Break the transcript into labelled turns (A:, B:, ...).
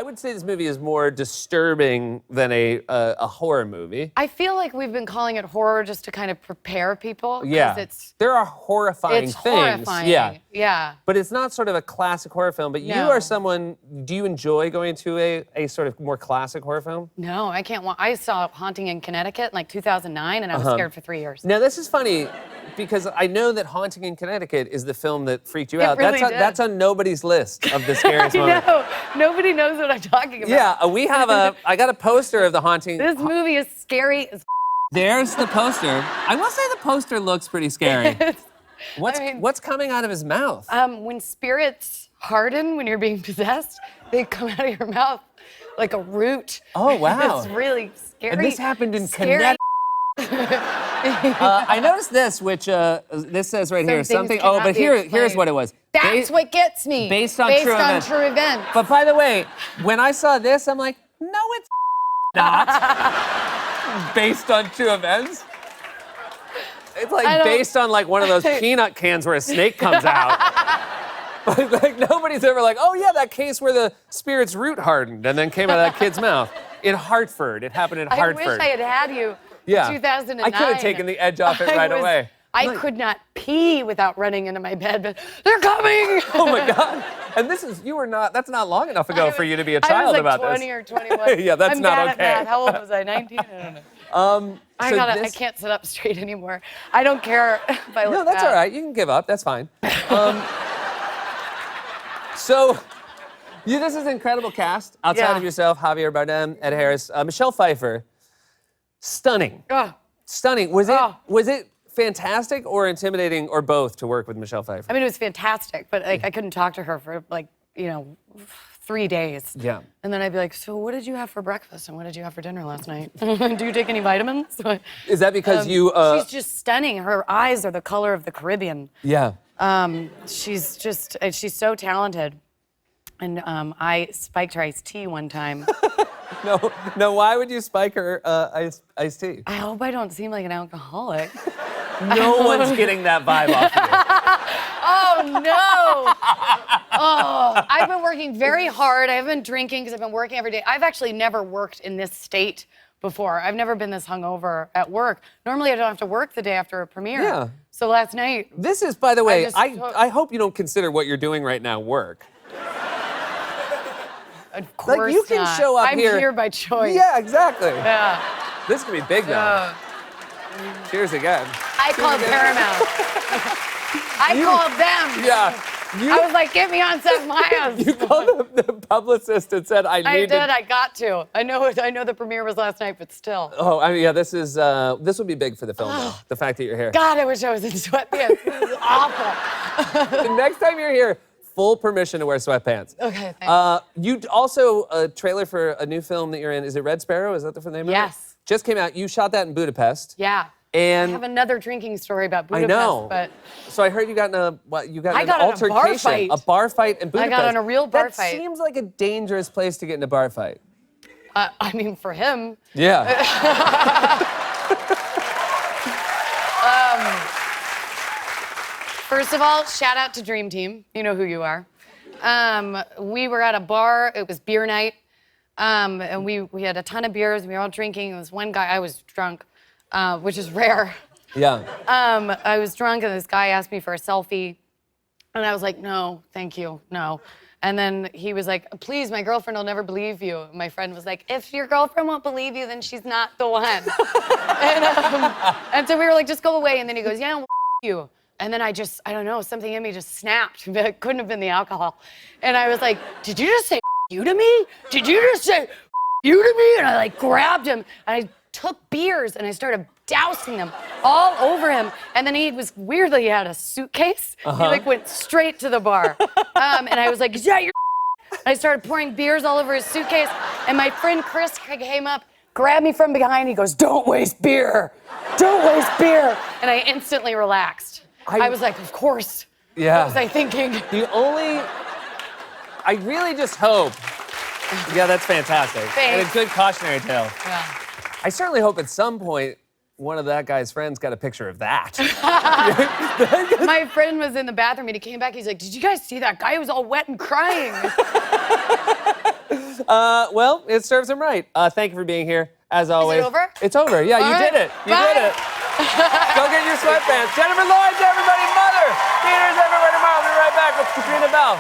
A: I would say this movie is more disturbing than a horror movie.
B: I feel like we've been calling it horror just to kind of prepare people.
A: Yeah. There are horrifying
B: It's
A: things.
B: horrifying.
A: Yeah.
B: Yeah.
A: But it's not sort of a classic horror film. But you
B: No.
A: are someone, do you enjoy going to a sort of more classic horror film?
B: No, I can't. I saw Haunting in Connecticut in like 2009, and I was scared for 3 years.
A: Now, this is funny because I know that Haunting in Connecticut is the film that freaked you
B: It
A: out.
B: really did.
A: That's on nobody's list of the scariest moments.
B: I know. Nobody knows what I'm talking about.
A: Yeah, we have I got a poster of the Haunting.
B: This movie is scary as
A: There's the poster. I will say the poster looks pretty scary. What's coming out of his mouth?
B: when spirits harden when you're being possessed, they come out of your mouth like a root.
A: Oh, wow.
B: It's really scary.
A: And this happened in
B: Scary.
A: Connecticut. I noticed this, which this says right here,
B: Some things
A: Oh,
B: cannot
A: but
B: be
A: here's
B: explained.
A: what it was.
B: That's what gets me.
A: Based on true events.
B: true events.
A: But by the way, when I saw this, I'm like, no, it's not. Based on true events. It's like based on like one of those peanut cans where a snake comes out. like nobody's ever like, oh yeah, that case where the spirit's root hardened and then came out of that kid's mouth. In Hartford. It happened in Hartford.
B: I wish I had you
A: Yeah.
B: in 2009.
A: I could have taken the edge off it right away.
B: I could not pee without running into my bed, but they're coming!
A: Oh my God. And that's not long enough ago for you to be a child
B: I was like
A: about
B: 20
A: this.
B: or 21.
A: Yeah, that's
B: I'm
A: not
B: bad at
A: okay.
B: math. How old was I? 19? I don't know. I can't sit up straight anymore. I don't care if I look
A: No, that's
B: bad.
A: all right. You can give up. That's fine. So, this is an incredible cast. Outside of yourself, Javier Bardem, Ed Harris, Michelle Pfeiffer. Stunning.
B: Ugh.
A: Stunning. Was it fantastic or intimidating or both to work with Michelle Pfeiffer?
B: I mean, it was fantastic, but like I couldn't talk to her for 3 days.
A: Yeah.
B: And then I'd be like, so what did you have for breakfast and what did you have for dinner last night? Do you take any vitamins?
A: Is that because you...
B: She's just stunning. Her eyes are the color of the Caribbean.
A: Yeah.
B: She's so talented. And I spiked her iced tea one time.
A: No, why would you spike her iced tea?
B: I hope I don't seem like an alcoholic.
A: No one's getting that vibe off you.
B: Oh, no. Oh, I've been working very hard. I haven't been drinking because I've been working every day. I've actually never worked in this state before. I've never been this hungover at work. Normally, I don't have to work the day after a premiere.
A: Yeah.
B: So last night...
A: This is, by the way,
B: I
A: I hope you don't consider what you're doing right now work.
B: Of course
A: Like, you can
B: not.
A: show up
B: I'm
A: here...
B: I'm here by choice.
A: Yeah, exactly.
B: Yeah.
A: This could be big now. Cheers again.
B: I called Paramount. I called them.
A: Yeah.
B: I was like, get me on Seth Meyers.
A: You called the publicist and said, I
B: did. I got to. I know the premiere was last night, but still.
A: Oh, I mean, yeah, this would be big for the film, though. The fact that you're here.
B: God, I wish I was in sweatpants. This is awful.
A: The next time you're here, full permission to wear sweatpants.
B: Okay, thanks.
A: You also, a trailer for a new film that you're in. Is it Red Sparrow? Is that the name of it?
B: Yes.
A: Just came out. You shot that in Budapest.
B: Yeah.
A: And
B: I have another drinking story about
A: I
B: Budapest,
A: know.
B: but
A: So I heard you got in an
B: I got in a
A: altercation.
B: bar fight.
A: A bar fight in Budapest.
B: got in a real bar
A: that
B: fight.
A: That seems like a dangerous place to get in a bar fight.
B: I mean, for him.
A: Yeah.
B: First of all, shout out to Dream Team. You know who you are. We were at a bar. It was beer night. And we had a ton of beers. We were all drinking. There was one guy, I was drunk, which is rare.
A: Yeah.
B: I was drunk and this guy asked me for a selfie. And I was like, no, thank you, no. And then he was like, please, my girlfriend will never believe you. And my friend was like, if your girlfriend won't believe you, then she's not the one. and so we were like, just go away. And then he goes, yeah, well, you. And then I don't know, something in me just snapped. It couldn't have been the alcohol. And I was like, did you just say you to me? Did you just say you to me? And I like grabbed him and I took beers and I started dousing them all over him. And then he had a suitcase. He like went straight to the bar. And I was like, is that your And I started pouring beers all over his suitcase. And my friend Chris came up, grabbed me from behind. He goes, don't waste beer. Don't waste beer. And I instantly relaxed. I was like, of course.
A: Yeah.
B: What was I thinking?
A: I really just hope. Yeah, that's fantastic.
B: Thanks.
A: And a good cautionary tale.
B: Yeah.
A: I certainly hope at some point one of that guy's friends got a picture of that.
B: My friend was in the bathroom and he came back. He's like, did you guys see that guy? He was all wet and crying.
A: Well, it serves him right. Thank you for being here, as always.
B: over?
A: It's over. Yeah, you did it. You did it. Go get your sweatpants. Jennifer Lawrence, everybody, Mother. Theaters everywhere tomorrow. We'll be right back with Katrina Bell.